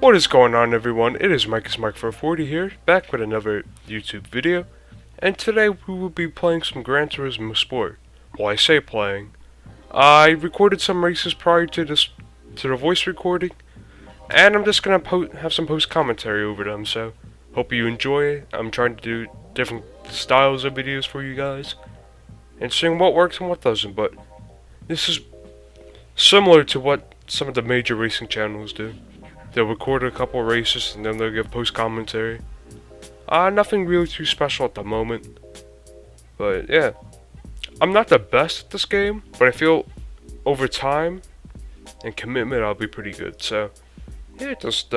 What is going on, everyone? It is Mike40 here, back with another YouTube video, and today we will be playing some Gran Turismo Sport. Well, I say playing. I recorded some races prior to the voice recording, and I'm just gonna have some post commentary over them. So, hope you enjoy it. I'm trying to do different styles of videos for you guys, and seeing what works and what doesn't. But this is similar to what some of the major racing channels do. They'll record a couple of races and then they'll give post commentary. Nothing really too special at the moment. But yeah, I'm not the best at this game, but I feel over time and commitment I'll be pretty good. So yeah, just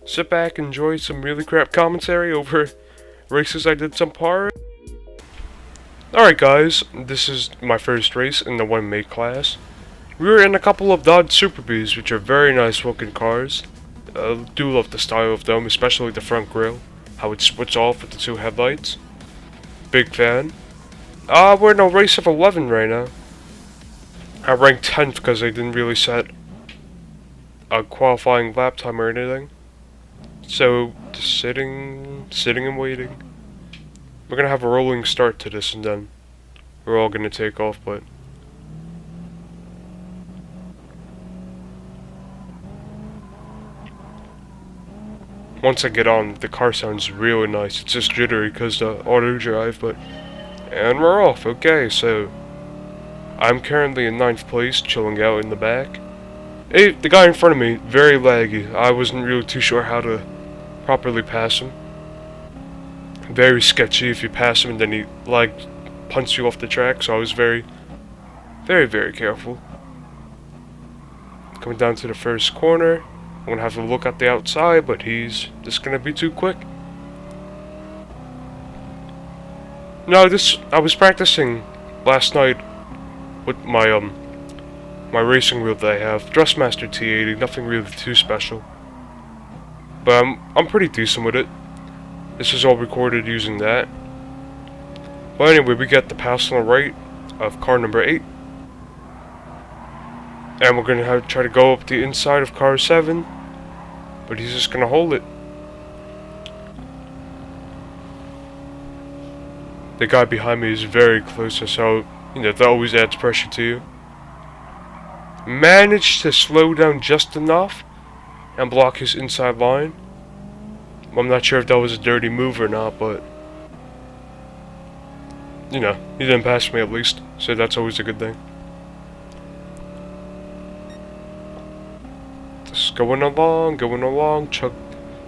sit back, enjoy some really crap commentary over races I did some part. Alright guys, this is my first race in the 1 class. We were in a couple of Dodge Super Bs, which are very nice looking cars. Do love the style of them, especially the front grille, how it splits off with the two headlights. Big fan. We're in a race of 11 right now. I ranked 10th because I didn't really set a qualifying lap time or anything. So, just sitting and waiting. We're gonna have a rolling start to this and then we're all gonna take off, but once I get on, the car sounds really nice. It's just jittery because the auto drive, but... And we're off. Okay, so... I'm currently in 9th place, chilling out in the back. Hey, the guy in front of me, very laggy. I wasn't really too sure how to properly pass him. Very sketchy if you pass him and then he, punts you off the track, so I was very careful. Coming down to the first corner. I'm gonna have to look at the outside, but he's just gonna be too quick. No, I was practicing last night with my my racing wheel that I have, Dressmaster T80, nothing really too special. But I'm pretty decent with it. This is all recorded using that. But anyway, we got the pass on the right of car number 8. And we're gonna try to go up the inside of car 7, but he's just gonna hold it. The guy behind me is very close, so that always adds pressure to you. Managed to slow down just enough and block his inside line. I'm not sure if that was a dirty move or not, but he didn't pass me at least, so that's always a good thing. Just going along, chug.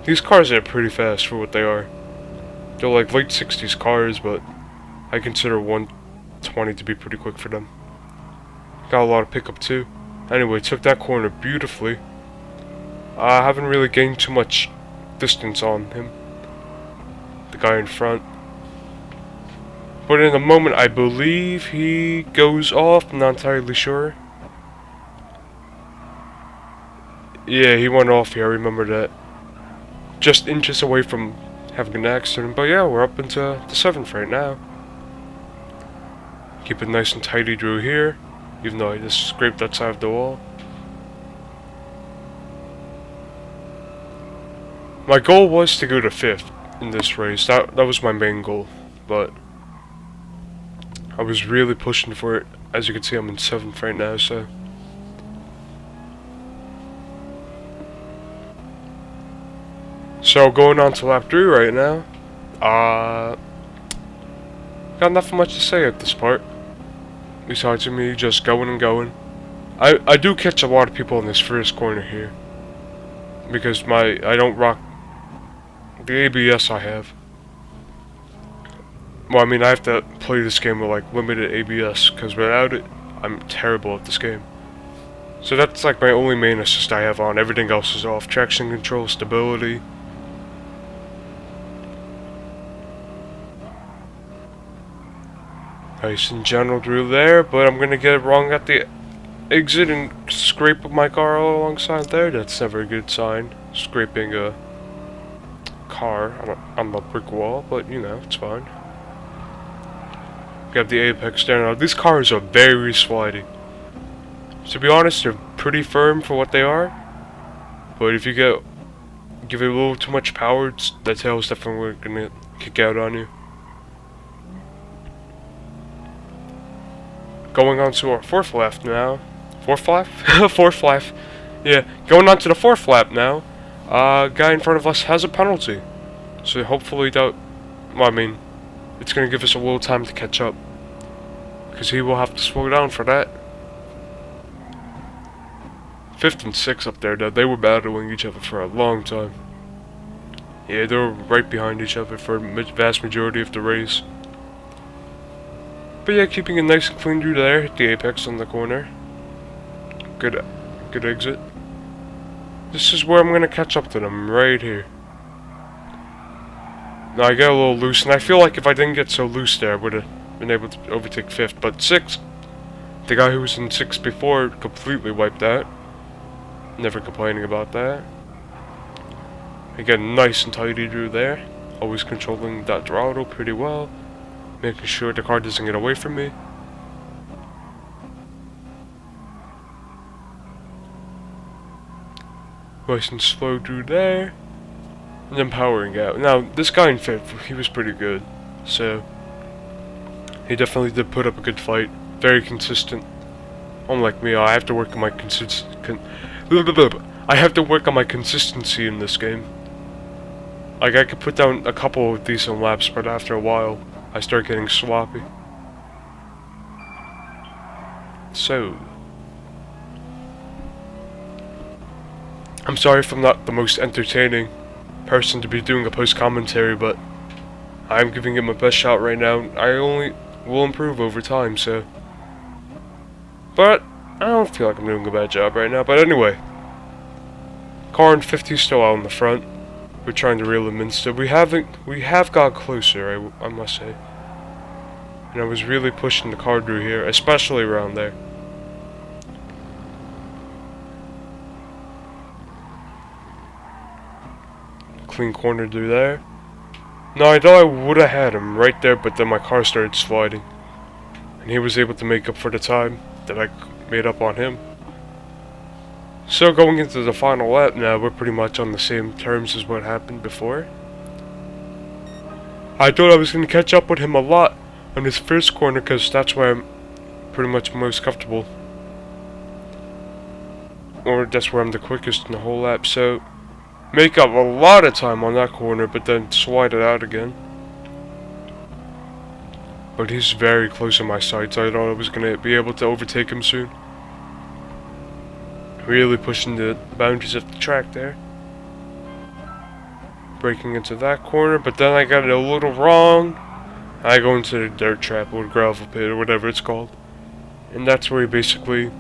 These cars are pretty fast for what they are. They're like late 60s cars, but I consider 120 to be pretty quick for them. Got a lot of pickup too. Anyway, took that corner beautifully. I haven't really gained too much distance on him, the guy in front. But in a moment, I believe he goes off, I'm not entirely sure. Yeah, he went off here, I remember that. Just inches away from having an accident, but yeah, we're up into the 7th right now. Keep it nice and tidy through here, even though I just scraped that side of the wall. My goal was to go to 5th in this race, that was my main goal, but I was really pushing for it. As you can see, I'm in 7th right now, so... So going on to lap 3 right now. Got nothing much to say at this part, besides me just going and going. I do catch a lot of people in this first corner here, because I don't rock the ABS I have. Well, I mean, I have to play this game with limited ABS, because without it, I'm terrible at this game. So that's my only main assist I have on. Everything else is off. Traction control, stability. Nice and gentle through there, but I'm gonna get it wrong at the exit and scrape my car all alongside there. That's never a good sign. Scraping a car on the brick wall, but it's fine. Got the apex there now. These cars are very slidey. To be honest, they're pretty firm for what they are. But if you get give it a little too much power, the tail's definitely gonna kick out on you. Going on to our fourth lap now. Fourth lap? Fourth lap. Yeah, going on to the fourth lap now. Guy in front of us has a penalty. So hopefully that, well, I mean, it's gonna give us a little time to catch up. Because he will have to slow down for that. 5th and 6th up there, though, they were battling each other for a long time. Yeah, they were right behind each other for the vast majority of the race. But yeah, keeping it nice and clean through there, hit the apex on the corner. Good exit. This is where I'm gonna catch up to them, right here. Now I got a little loose, and I feel like if I didn't get so loose there, I would have been able to overtake 5th. But 6th, the guy who was in 6th before completely wiped out. Never complaining about that. Again, nice and tidy through there. Always controlling that throttle pretty well. Making sure the car doesn't get away from me. Nice and slow through there. And then powering out. Now, this guy in 5th, he was pretty good. So, he definitely did put up a good fight. Very consistent. Unlike me, I have to work on my I have to work on my consistency in this game. Like, I could put down a couple of decent laps, but after a while, I start getting sloppy. So, I'm sorry if I'm not the most entertaining person to be doing a post-commentary, but I'm giving it my best shot right now. I only will improve over time, so. But, I don't feel like I'm doing a bad job right now, but anyway. Car in 50 still out in the front. We're trying to reel him in still. We have got closer, I must say. And I was really pushing the car through here, especially around there. Clean corner through there. No, I thought I would have had him right there, but then my car started sliding. And he was able to make up for the time that I made up on him. So going into the final lap now, we're pretty much on the same terms as what happened before. I thought I was going to catch up with him a lot on his first corner because that's where I'm pretty much most comfortable. Or that's where I'm the quickest in the whole lap, so make up a lot of time on that corner but then slide it out again. But he's very close on my side, so I thought I was going to be able to overtake him soon. Really pushing the boundaries of the track there. Braking into that corner, but then I got it a little wrong. I go into the dirt trap or gravel pit or whatever it's called. And that's where he basically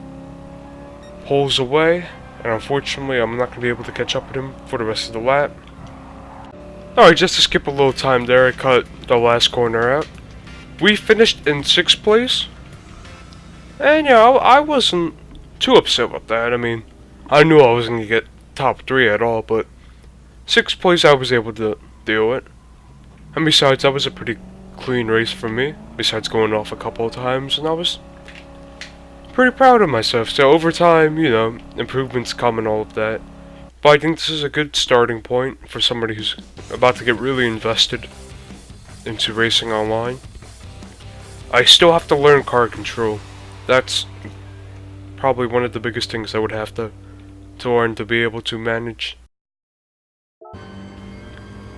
pulls away. And unfortunately, I'm not going to be able to catch up with him for the rest of the lap. Alright, just to skip a little time there, I cut the last corner out. We finished in 6th place. And yeah, I wasn't too upset with that. I mean, I knew I wasn't going to get top 3 at all, but 6th place I was able to deal with. And besides, that was a pretty clean race for me, besides going off a couple of times, and I was pretty proud of myself. So over time, you know, improvements come and all of that. But I think this is a good starting point for somebody who's about to get really invested into racing online. I still have to learn car control. That's probably one of the biggest things I would have to learn to be able to manage.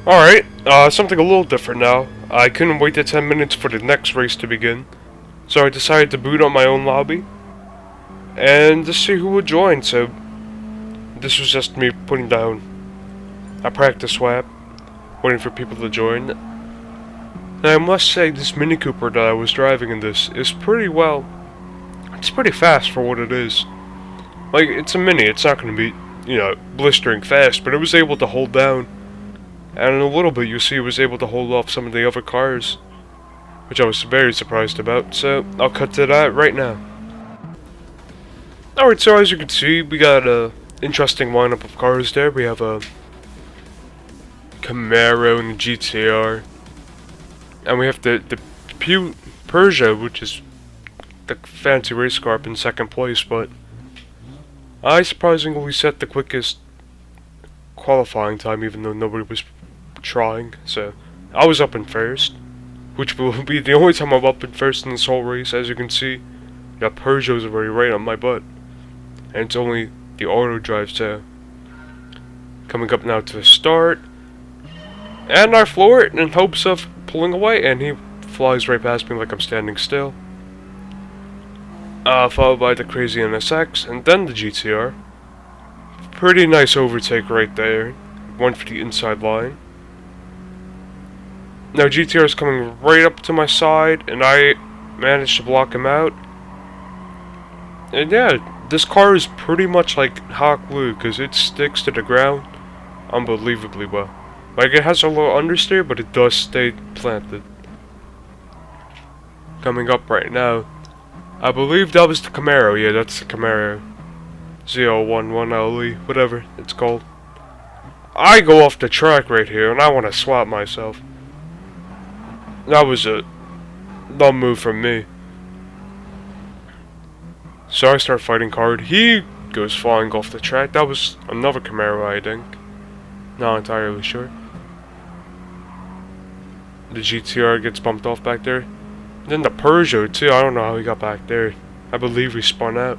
Alright, something a little different now. I couldn't wait the 10 minutes for the next race to begin, so I decided to boot on my own lobby and to see who would join. So this was just me putting down a practice lap, waiting for people to join. And I must say, this Mini Cooper that I was driving in this is pretty well. It's pretty fast for what it is. Like, it's a Mini, it's not going to be, you know, blistering fast, but it was able to hold down. And in a little bit, you'll see it was able to hold off some of the other cars, which I was very surprised about, so I'll cut to that right now. Alright, so as you can see, we got a interesting lineup of cars there. We have a Camaro and a GTR. And we have the Peugeot, which is the fancy race car, up in 2nd place, but I surprisingly set the quickest qualifying time, even though nobody was trying. So I was up in first, which will be the only time I'm up in first in this whole race. As you can see, that Peugeot's already right on my butt, and it's only the auto drive. So coming up now to the start, and I floor it in hopes of pulling away, and he flies right past me like I'm standing still. Followed by the crazy NSX, and then the GTR. Pretty nice overtake right there. One for the inside line. Now GTR is coming right up to my side, and I managed to block him out. And yeah, this car is pretty much like hot glue, because it sticks to the ground unbelievably well. Like, it has a little understeer, but it does stay planted. Coming up right now, I believe that was the Camaro. Yeah, that's the Camaro. 011 LE, whatever it's called. I go off the track right here, and I want to swap myself. That was a dumb move from me. So I start fighting hard. He goes flying off the track. That was another Camaro, I think. Not entirely sure. The GTR gets bumped off back there. Then the Peugeot too. I don't know how he got back there. I believe he spun out.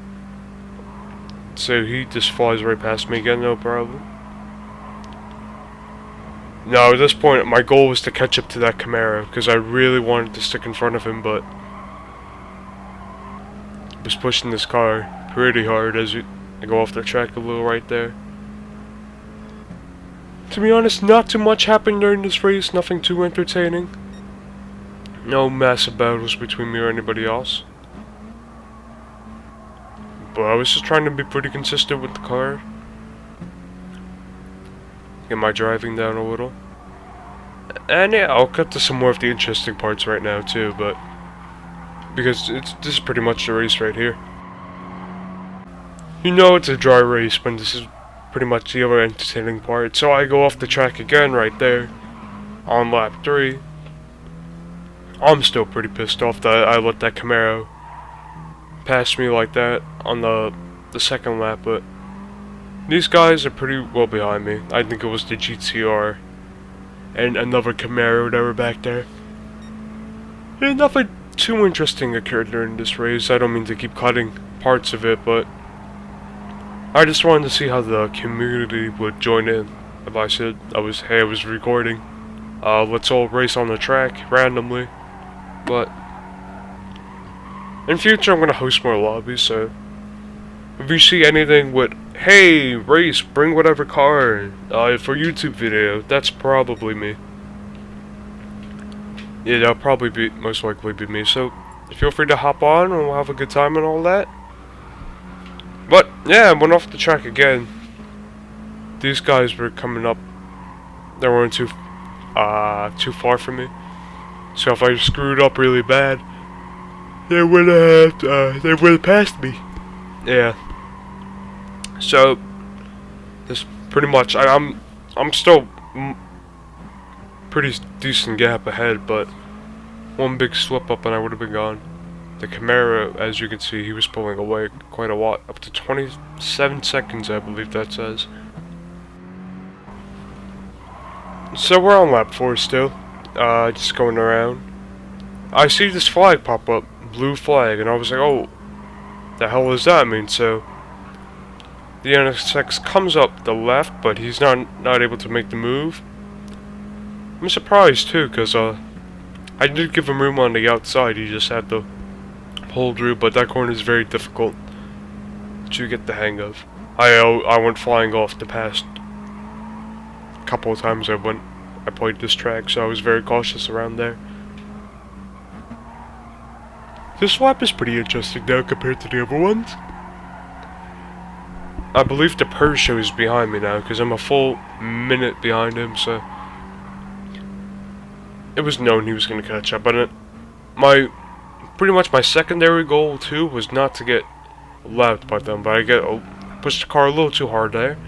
So he just flies right past me again, no problem. Now at this point, my goal was to catch up to that Camaro, because I really wanted to stick in front of him, but I was pushing this car pretty hard as I go off the track a little right there. To be honest, not too much happened during this race, nothing too entertaining. No massive battles between me or anybody else. But I was just trying to be pretty consistent with the car. Get my driving down a little. And yeah, I'll cut to some more of the interesting parts right now too, but because this is pretty much the race right here. You know it's a dry race, but this is pretty much the other entertaining part. So I go off the track again right there on lap 3. I'm still pretty pissed off that I let that Camaro pass me like that on the second lap, but these guys are pretty well behind me. I think it was the GTR and another Camaro that were back there. Yeah, nothing too interesting occurred during this race. I don't mean to keep cutting parts of it, but I just wanted to see how the community would join in. If I said I was recording, let's all race on the track randomly. But in future, I'm gonna host more lobbies. So if you see anything with "Hey, race, bring whatever car for YouTube video," that's probably me. Yeah, that'll probably be most likely be me. So feel free to hop on, and we'll have a good time and all that. But yeah, I went off the track again. These guys were coming up. They weren't too far from me. So if I screwed up really bad, they would have passed me. Yeah. So this pretty much I'm still pretty decent gap ahead, but one big slip up and I would have been gone. The Camaro, as you can see, he was pulling away quite a lot, up to 27 seconds, I believe that says. So we're on lap 4 still, just going around. I see this flag pop up, blue flag, and I was like, oh, the hell does that mean? So the NSX comes up the left, but he's not able to make the move. I'm surprised too, because I did give him room on the outside. He just had to pull through, but that corner is very difficult to get the hang of. I went flying off the past couple of times I played this track, so I was very cautious around there. This lap is pretty interesting now compared to the other ones. I believe the Peugeot is behind me now, because I'm a full minute behind him, so it was known he was going to catch up on it. Pretty much my secondary goal too was not to get lapped by them, but I pushed the car a little too hard there.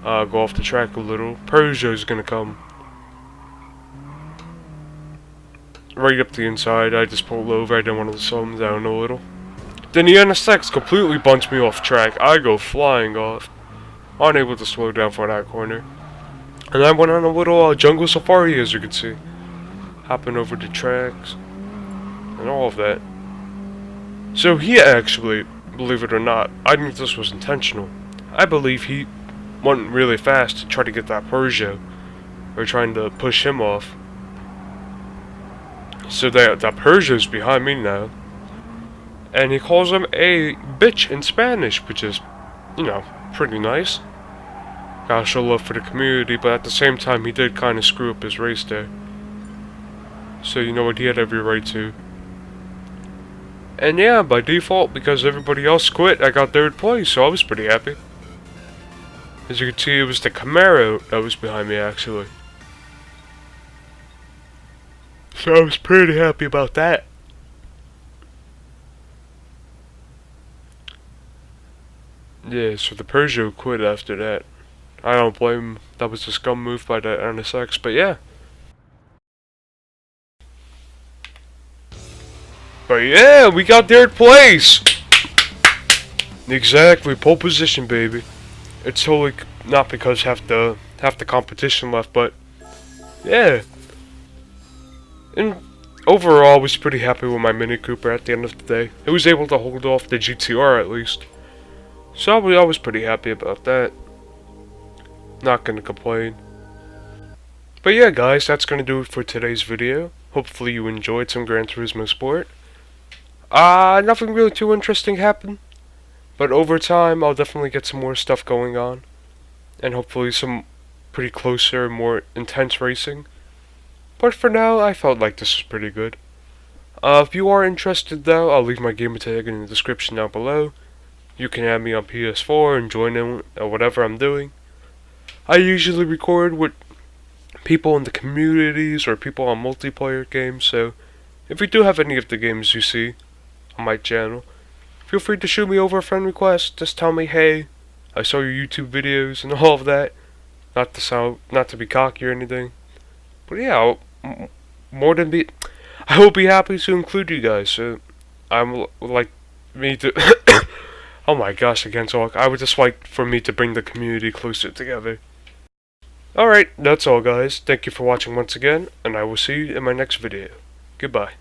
Go off the track a little. Peugeot is going to come right up the inside. I just pulled over. I didn't want to slow him down a little. Then the NSX completely bunched me off track. I go flying off, unable to slow down for that corner. And I went on a little jungle safari, as you can see. Hopping over the tracks. And all of that. So he actually, believe it or not, I think this was intentional. I believe he went really fast to try to get that Peugeot. Or trying to push him off. So that Peugeot's behind me now. And he calls him a bitch in Spanish, which is, you know, pretty nice. Gotta show love for the community, but at the same time he did kind of screw up his race there. So you know what, he had every right to. And yeah, by default, because everybody else quit, I got 3rd place, so I was pretty happy. As you can see, it was the Camaro that was behind me, actually. So I was pretty happy about that. Yeah, so the Peugeot quit after that. I don't blame him. That was a scum move by the NSX, but yeah. But yeah, we got 3rd place! Exactly, pole position, baby. It's totally not because half the competition left, but yeah. And overall, I was pretty happy with my Mini Cooper at the end of the day. It was able to hold off the GTR at least. So I was pretty happy about that. Not gonna complain. But yeah, guys, that's gonna do it for today's video. Hopefully you enjoyed some Gran Turismo Sport. Nothing really too interesting happened. But over time, I'll definitely get some more stuff going on. And hopefully some pretty closer, more intense racing. But for now, I felt like this was pretty good. If you are interested though, I'll leave my gamer tag in the description down below. You can add me on PS4 and join in whatever I'm doing. I usually record with people in the communities or people on multiplayer games, so if you do have any of the games you see on my channel, feel free to shoot me over a friend request. Just tell me, hey, I saw your YouTube videos and all of that. Not to be cocky or anything. But yeah, I will be happy to include you guys. So I'm like me to. Oh my gosh, I can't talk. I would just like for me to bring the community closer together. Alright, that's all guys. Thank you for watching once again, and I will see you in my next video. Goodbye.